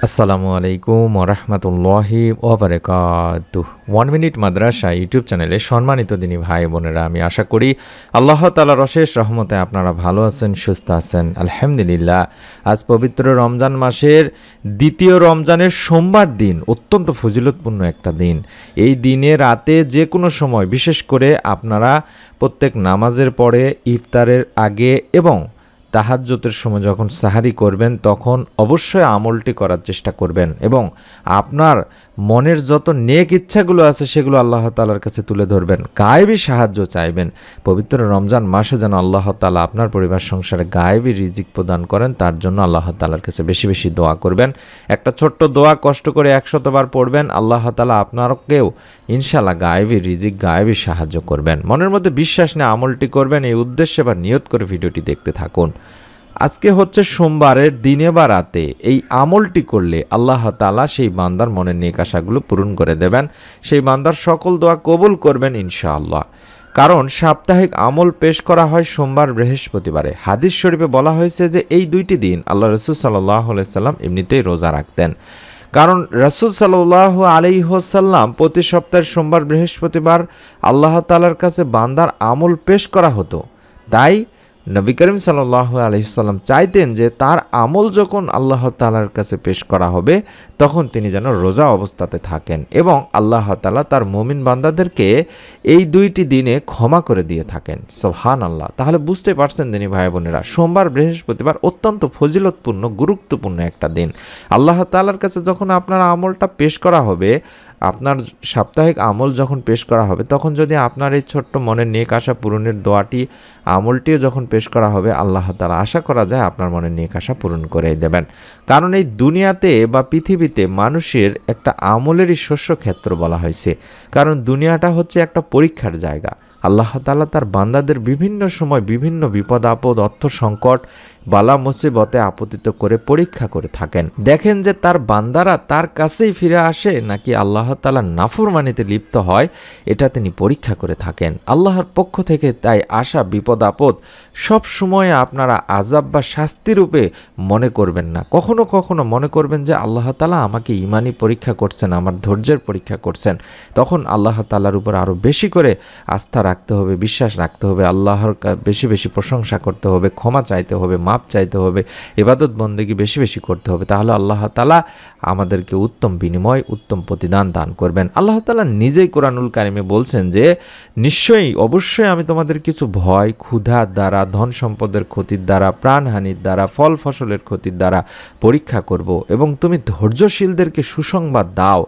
আসসালামু আলাইকুম ওরহমতুল্লাহি ওবারাকাতুহ। 1 মিনিট মাদ্রাসা ইউটিউব চ্যানেলে সম্মানিত দিনী ভাই বোনেরা, আমি আশা করি আল্লাহ তাআলার অশেষ রহমতে আপনারা ভালো আছেন, সুস্থ আছেন। আলহামদুলিল্লাহ। আজ পবিত্র রমজান মাসের দ্বিতীয় রমজানের সোমবার দিন, অত্যন্ত ফজিলতপূর্ণ একটা দিন। এই দিনে রাতে যে কোনো সময়, বিশেষ করে আপনারা প্রত্যেক নামাজের পরে, ইফতারের আগে এবং তাহাজ্জুদের সময় যখন সাহারি করবেন, তখন অবশ্যই আমলটি করার চেষ্টা করবেন এবং আপনার মনের যত নেক ইচ্ছাগুলো আছে সেগুলো আল্লাহ তাআলার কাছে তুলে ধরবেন, গায়েবী সাহায্য চাইবেন। পবিত্র রমজান মাসে যেন আল্লাহ তাআলা আপনার পরিবার সংসারে গায়েবী রিজিক প্রদান করেন, তার জন্য আল্লাহ তাআলার কাছে বেশি বেশি দোয়া করবেন। একটা ছোট্ট দোয়া কষ্ট করে 100 বার পড়বেন, আল্লাহ তাআলা আপনাকেও ইনশাআল্লাহ গায়েবী রিজিক, গায়েবী সাহায্য করবেন। মনের মধ্যে বিশ্বাস নিয়ে আমলটি করবেন, এই উদ্দেশ্যে বা নিয়ত করে ভিডিওটি দেখতে থাকুন। আজকে হচ্ছে সোমবারের দিনে বা রাতে এই আমলটি করলে আল্লাহ তাআলা সেই বান্দার মনের নেক আশাগুলো পূরণ করে দেবেন, সেই বান্দার সকল দোয়া কবুল করবেন ইনশাআল্লাহ। কারণ সাপ্তাহিক আমল পেশ করা হয় সোমবার, বৃহস্পতিবারে। হাদিস শরীফে বলা হয়েছে যে এই দুইটি দিন আল্লাহ রাসূল সাল্লাল্লাহু আলাইহি সাল্লাম এমনিতেই রোজা রাখতেন। কারণ রাসূল সাল্লাল্লাহু আলাইহি ওয়াসাল্লাম প্রতি সপ্তাহের সোমবার, বৃহস্পতিবার আল্লাহ তাআলার কাছে বান্দার আমল পেশ করা হতো। তাই নবী করিম সাল্লাল্লাহু আলাইহি ওয়াসাল্লাম চাইতেন যে তার আমল যখন আল্লাহ তাআলার কাছে পেশ করা হবে, তখন তিনি যেন রোজা অবস্থাতে থাকেন এবং আল্লাহ তাআলা তার মুমিন বান্দাদেরকে এই দুইটি দিনে ক্ষমা করে দিয়ে থাকেন। সুবহানাল্লাহ। তাহলে বুঝতে পারছেন দিনী ভাই বোনেরা, সোমবার, বৃহস্পতিবার অত্যন্ত ফজিলতপূর্ণ, গুরুত্বপূর্ণ একটা দিন। আল্লাহ তাআলার কাছে যখন আপনার আমলটা পেশ করা হবে, আপনার সাপ্তাহিক আমল যখন পেশ করা হবে, তখন যদি আপনার এই ছোট্ট মনের নেক আশা পূরণের দোয়াটি, আমলটিও যখন পেশ করা হবে, আল্লাহ তাআলা আশা করা যায় আপনার মনের নেক আশা পূরণ করে দেবেন। কারণ এই দুনিয়াতে বা পৃথিবীতে মানুষের একটা আমলেরই শস্যক্ষেত্র বলা হয়েছে। কারণ দুনিয়াটা হচ্ছে একটা পরীক্ষার জায়গা। আল্লাহ তাআলা তার বান্দাদের বিভিন্ন সময় বিভিন্ন বিপদ আপদ, অর্থ সংকট, বালা মুসিবতে আপতিত করে পরীক্ষা করে থাকেন। দেখেন যে তার বান্দারা তার কাছেই ফিরে আসে নাকি আল্লাহ তাআলার নাফরমানিতে লিপ্ত হয়, এটা তিনি পরীক্ষা করে থাকেন আল্লাহর পক্ষ থেকে। তাই আসা বিপদ আপদ সব সময় আপনারা আযাব বা শাস্তি রূপে মনে করবেন না। কখনো কখনো মনে করবেন যে আল্লাহ তাআলা আমাকে ঈমানি পরীক্ষা করছেন, আমার ধৈর্যের পরীক্ষা করছেন। তখন আল্লাহ তাআলার উপর আরও বেশি করে আস্থা রাখতে হবে, বিশ্বাস রাখতে হবে, আল্লাহর বেশি বেশি প্রশংসা করতে হবে, ক্ষমা চাইতে হবে, মাপ চাইতে হবে, ইবাদত বন্দেগী বেশি বেশি করতে হবে। তাহলে আল্লাহ তাআলা আমাদেরকে উত্তম বিনিময়, উত্তম প্রতিদান দান করবেন। আল্লাহ তাআলা নিজেই কোরআনুল কারিমে বলছেন যে নিশ্চয়ই, অবশ্যই আমি তোমাদের কিছু ভয়, ক্ষুধার দ্বারা, ধন সম্পদের ক্ষতির দ্বারা, প্রাণহানির দ্বারা, ফল ফসলের ক্ষতির দ্বারা পরীক্ষা করব এবং তুমি ধৈর্যশীলদেরকে সুসংবাদ দাও।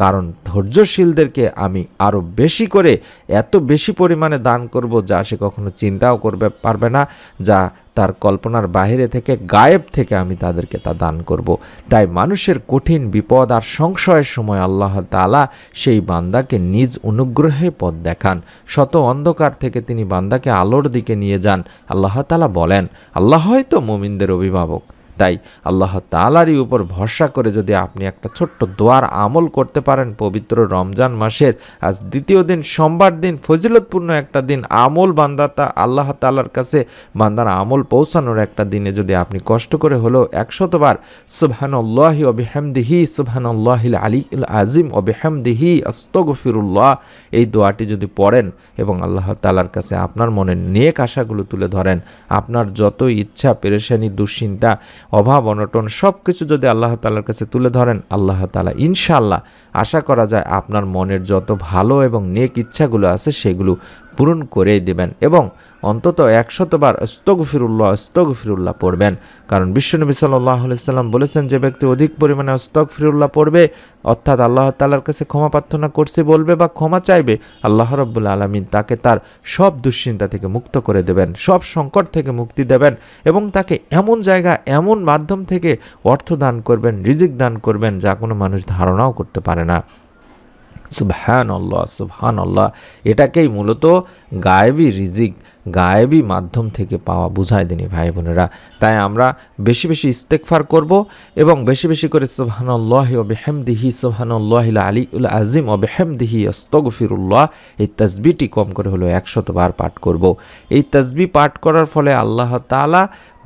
কারণ ধৈর্যশীলদেরকে আমি আরও বেশি করে, এত বেশি পরিমাণে দান করব যা সে কখনো চিন্তাও করবে পারবে না, যা তার কল্পনার বাইরে থেকে, গায়েব থেকে আমি তাদেরকে তা দান করব। তাই মানুষের কঠিন বিপদ আর সংশয়ের সময় আল্লাহ তাআলা সেই বান্দাকে নিজ অনুগ্রহে পথ দেখান। শত অন্ধকার থেকে তিনি বান্দাকে আলোর দিকে নিয়ে যান। আল্লাহ তাআলা বলেন, আল্লাহ হয়তো মুমিনদের অভিভাবক। তাই আল্লাহ তাআলারই উপর ভরসা করে যদি আপনি একটা ছোট্ট দোয়ার আমল করতে পারেন, পবিত্র রমজান মাসের আজ দ্বিতীয় দিন, সোমবার দিন, ফজিলতপূর্ণ একটা দিন, আমল বান্দাতা আল্লাহ তাআলার কাছে বান্দার আমল পৌঁছানোর একটা দিনে যদি আপনি কষ্ট করে হলেও 100 বার সুবহানাল্লাহি ওয়া বিহামদিহি, সুবহানাল্লাহিল আলিয়্যিল আযীম ওয়া বিহামদিহি আস্তাগফিরুল্লাহ, এই দোয়াটি যদি পড়েন এবং আল্লাহ তাআলার কাছে আপনার মনের নেক আশাগুলো তুলে ধরেন, আপনার যত ইচ্ছা, পেরেশানি, দুশ্চিন্তা, অভাব অনটন সব কিছু যদি আল্লাহ তাআলার কাছে তুলে ধরেন, আল্লাহ তাআলা ইনশাআল্লাহ আশা করা যায় আপনার মনের যত ভালো এবং নেক ইচ্ছাগুলো আছে সেগুলো পূরণ করেই দেবেন। এবং অন্তত 100 বার আস্তাগফিরুল্লাহ, আস্তাগফিরুল্লাহ পড়বেন। কারণ বিশ্বনবী সাল্লাল্লাহু আলাইহি সাল্লাম বলেছেন, যে ব্যক্তি অধিক পরিমাণে আস্তাগফিরুল্লাহ পড়বে, অর্থাৎ আল্লাহ তাআলার কাছে ক্ষমা প্রার্থনা করছে বলবে বা ক্ষমা চাইবে, আল্লাহ রাব্বুল আলামিন তাকে তার সব দুশ্চিন্তা থেকে মুক্ত করে দেবেন, সব সংকট থেকে মুক্তি দেবেন এবং তাকে এমন জায়গা, এমন মাধ্যম থেকে অর্থ দান করবেন, রিজিক দান করবেন, যা কোনো মানুষ ধারণাও করতে পারে না। সুবহানাল্লাহ, সুবহানাল্লাহ। এটাকেই মূলত গায়েবী রিজিক গায়েবী মাধ্যম থেকে পাওয়া বুঝায় দিনী ভাই বোনেরা। তাই আমরা বেশি বেশি ইস্তেগফার করব এবং বেশি বেশি করে সুবহানাল্লাহি ওয়া বিহামদিহি সুবহানাল্লাহিল আলিয়্যুল আযীম ওয়া বিহামদিহি আস্তাগফিরুল্লাহ এই তাসবিহটি কম করে হলো 100 বার পাঠ করব। এই তাসবিহ পাঠ করার ফলে আল্লাহ তাআলা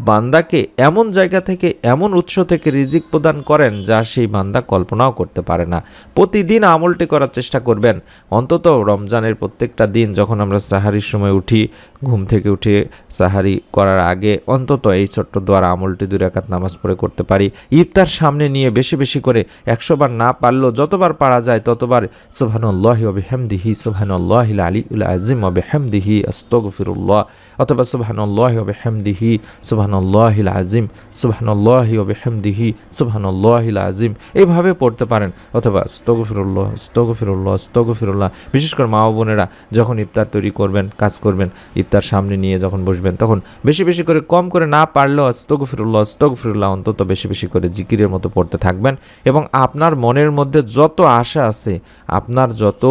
বান্দাকে এমন জায়গা থেকে এমন উৎস থেকে রিজিক প্রদান করেন যা সেই বান্দা কল্পনাও করতে পারে না। প্রতিদিন আমলটি করার চেষ্টা করবেন। অন্তত রমজানের প্রত্যেকটা দিন যখন আমরা সাহারির সময় উঠি, ঘুম থেকে উঠে সাহারি করার আগে অন্তত এই ছোট্ট দোয়ার আমলটি 2 রাকাত নামাজ পড়ে করতে পারি। ইফতার সামনে নিয়ে বেশি বেশি করে 100 বার না পারলেও যতবার পারা যায় ততবার সুবহানাল্লাহি ওয়া বিহামদিহি সুবহানাল্লাহিল আলিয়্যুল আযীম ওয়া বিহামদিহি আস্তাগফিরুল্লাহ অথবা সুবহানাল্লাহি ওয়া বিহামদিহি সুবহানাল্লাহিল আযীম সুবহানাল্লাহি ওয়া বিহামদিহি সুবহানাল্লাহিল আযীম এইভাবে পড়তে পারেন। অথবা আস্তাগফিরুল্লাহ আস্তাগফিরুল্লাহ আস্তাগফিরুল্লাহ। বিশেষ করে মা ও বোনেরা যখন ইফতার তৈরি করবেন, কাজ করবেন, ইফতার সামনে নিয়ে যখন বসবেন তখন বেশি বেশি করে, কম করে না পারলেও আস্তাগফিরুল্লাহ আস্তাগফিরুল্লাহ অন্তত বেশি বেশি করে জিকিরের মতো পড়তে থাকবেন। এবং আপনার মনের মধ্যে যত আশা আছে, আপনার যত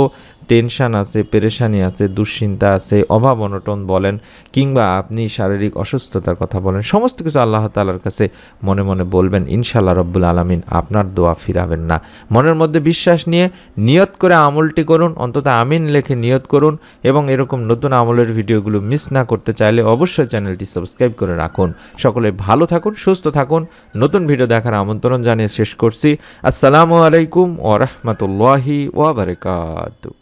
টেনশান আছে, পেরেশানি আছে, দুশ্চিন্তা আছে, অভাব অনটন বলেন কিংবা আপনি শারীরিক অসুস্থতার কথা বলেন, সমস্ত কিছু আল্লাহ তাআলার কাছে মনে মনে বলবেন। ইনশাআল্লাহ রব্বুল আলামিন আপনার দোয়া ফিরাবেন না। মনের মধ্যে বিশ্বাস নিয়ে নিয়ত করে আমলটি করুন, অন্তত আমিন লিখে নিয়ত করুন। এবং এরকম নতুন আমলের ভিডিওগুলো মিস না করতে চাইলে অবশ্যই চ্যানেলটি সাবস্ক্রাইব করে রাখুন। সকলে ভালো থাকুন, সুস্থ থাকুন। নতুন ভিডিও দেখার আমন্ত্রণ জানিয়ে শেষ করছি। আসসালামু আলাইকুম ওয়া রাহমাতুল্লাহি ওয়া বারাকাতুহু।